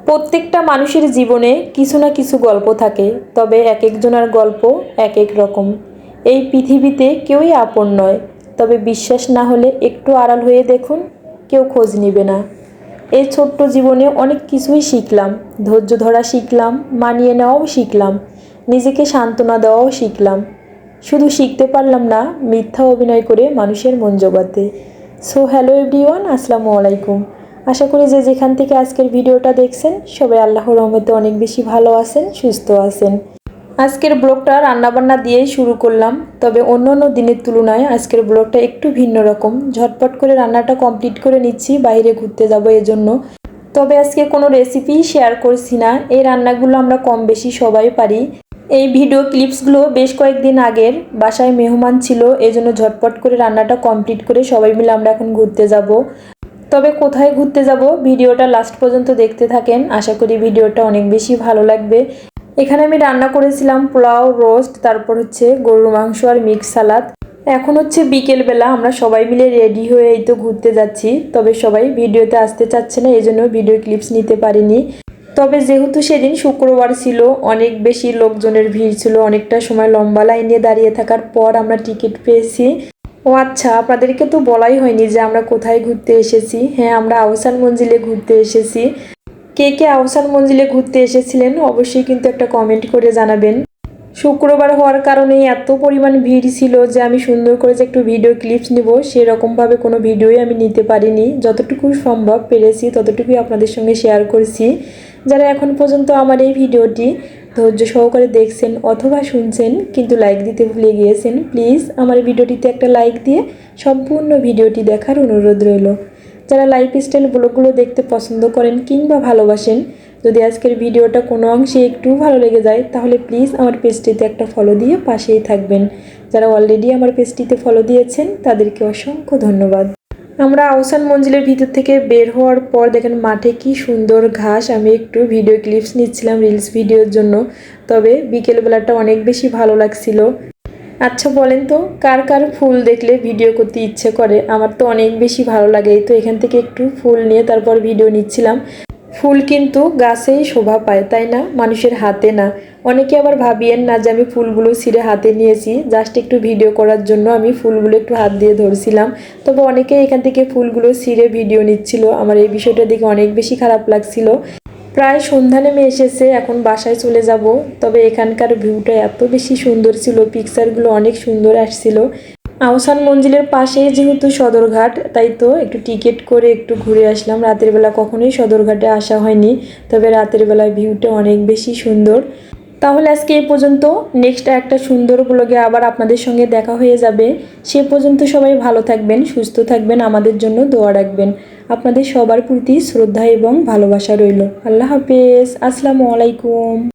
প্রত্যেকটা মানুষের জীবনে কিছু না কিছু গল্প থাকে, তবে এক একজনের গল্প এক এক রকম। এই পৃথিবীতে কেউই আপন নয়, তবে বিশ্বাস না হলে একটু আড়াল হয়ে দেখুন, কেউ খোঁজ নিবে না। এই ছোট্ট জীবনে অনেক কিছুই শিখলাম, ধৈর্য ধরা শিখলাম, মানিয়ে নেওয়াও শিখলাম, নিজেকে সান্ত্বনা দেওয়াও শিখলাম। শুধু শিখতে পারলাম না মিথ্যা অভিনয় করে মানুষের মন জোগাতে। সো হ্যালো এভরিওয়ান, আসসালামু আলাইকুম। আশা করি যে যেখান থেকে আজকের ভিডিওটা দেখছেন সবাই আল্লাহর রহমতে অনেক বেশি ভালো আছেন, সুস্থ আছেন। আজকের ব্লগটা রান্নাবান্না দিয়েই শুরু করলাম, তবে অন্য অন্য দিনের তুলনায় আজকের ব্লগটা একটু ভিন্ন রকম। ঝটপট করে রান্নাটা কমপ্লিট করে নিচ্ছি, বাইরে ঘুরতে যাব এজন্য। তবে আজকে কোনো রেসিপি শেয়ার করছি না, এই রান্নাগুলো আমরা কম বেশি সবাই পারি। এই ভিডিও ক্লিপসগুলো বেশ কয়েকদিন আগের, বাসায় মেহমান ছিল, এজন্য ঝটপট করে রান্নাটা কমপ্লিট করে সবাই মিলে আমরা এখন ঘুরতে যাব। তবে কোথায় ঘুরতে যাব ভিডিওটা লাস্ট পর্যন্ত দেখতে থাকেন, আশা করি ভিডিওটা অনেক বেশি ভালো লাগবে। এখানে আমি রান্না করেছিলাম পোলাও, রোস্ট, তারপর হচ্ছে গরুর মাংস আর মিক্স সালাদ। এখন হচ্ছে বিকেলবেলা, আমরা সবাই মিলে রেডি হয়ে এই তো ঘুরতে যাচ্ছি। তবে সবাই ভিডিওতে আসতে চাচ্ছে না, এজন্য ভিডিও ক্লিপস নিতে পারিনি। তবে যেহেতু সেদিন শুক্রবার ছিল, অনেক বেশি লোকজনের ভিড় ছিল, অনেকটা সময় লম্বা লাইনে দাঁড়িয়ে থাকার পর আমরা টিকিট পেয়েছি। ও আচ্ছা, আপনাদেরকে তো বলাই হয়নি যে আমরা কোথায় ঘুরতে এসেছি। হ্যাঁ, আমরা আহসান মঞ্জিলে ঘুরতে এসেছি। কে কে আহসান মঞ্জিলে ঘুরতে এসেছিলেন অবশ্যই কিন্তু একটা কমেন্ট করে জানাবেন। শুক্রবার হওয়ার কারণে এত পরিমাণ ভিড় ছিল যে আমি সুন্দর করে যে একটু ভিডিও ক্লিপস নিব সেরকমভাবে কোনো ভিডিওই আমি নিতে পারিনি। যতটুকু সম্ভব পেরেছি ততটুকুই আপনাদের সঙ্গে শেয়ার করেছি। যারা এখন পর্যন্ত আমার এই ভিডিওটি ধৈর্য সহকারে দেখছেন অথবা শুনছেন কিন্তু লাইক দিতে ভুলে গিয়েছেন, প্লিজ আমার ভিডিওটিতে একটা লাইক দিয়ে সম্পূর্ণ ভিডিওটি দেখার অনুরোধ রইল। যারা লাইফস্টাইল ব্লগগুলো দেখতে পছন্দ করেন কিংবা ভালোবাসেন, যদি আজকের ভিডিওটা কোনো অংশে একটু ভালো লেগে যায় তাহলে প্লিজ আমার পেজটিতে একটা ফলো দিয়ে পাশেই থাকবেন। যারা অলরেডি আমার পেজটিতে ফলো দিয়েছেন তাদেরকে অসংখ্য ধন্যবাদ। আমরা আহসান মঞ্জিলের ভিতর থেকে বের হওয়ার পর দেখেন মাঠে কি সুন্দর ঘাস। আমি একটু ভিডিও ক্লিপস নিচ্ছিলাম রিলস ভিডিওর জন্য। তবে বিকেলবেলাটা অনেক বেশি ভালো লাগছিল। আচ্ছা বলেন তো, কার কার ফুল দেখলে ভিডিও করতে ইচ্ছে করে? আমার তো অনেক বেশি ভালো লাগে। তো এখান থেকে একটু ফুল নিয়ে তারপর ভিডিও নিচ্ছিলাম। ফুল কিন্তু গাছেই শোভা পায়, তাই না, মানুষের হাতে না। অনেকে আবার ভাবিয়েন না যে আমি ফুলগুলো ছিঁড়ে হাতে নিয়েছি, জাস্ট একটু ভিডিও করার জন্য আমি ফুলগুলো একটু হাত দিয়ে ধরছিলাম। তবে অনেকেই এখান থেকে ফুলগুলো ছিঁড়ে ভিডিও নিচ্ছিল। আমার এই বিষয়টা দেখে অনেক বেশি খারাপ লাগছিল। প্রায় সন্ধ্যা নেমে এসেছে, এখন বাসায় চলে যাব। তবে এখানকার ভিউটা এত বেশি সুন্দর ছিল, পিকচারগুলো অনেক সুন্দর আসছিল। আহসান মঞ্জিলের পাশে যেহেতু সদরঘাট, তাই তো একটু টিকিট করে একটু ঘুরে আসলাম। রাতের বেলা কখনোই সদরঘাটে আসা হয়নি, তবে রাতের বেলায় ভিউটা অনেক বেশি সুন্দর। তাহলে আজকে এই পর্যন্ত, নেক্সট একটা সুন্দর ব্লগে আবার আপনাদের সঙ্গে দেখা হয়ে যাবে। সে পর্যন্ত সবাই ভালো থাকবেন, সুস্থ থাকবেন, আমাদের জন্য দোয়া রাখবেন। আপনাদের সবার প্রতি শ্রদ্ধা এবং ভালোবাসা রইল। আল্লাহ হাফেজ, আসসালামু আলাইকুম।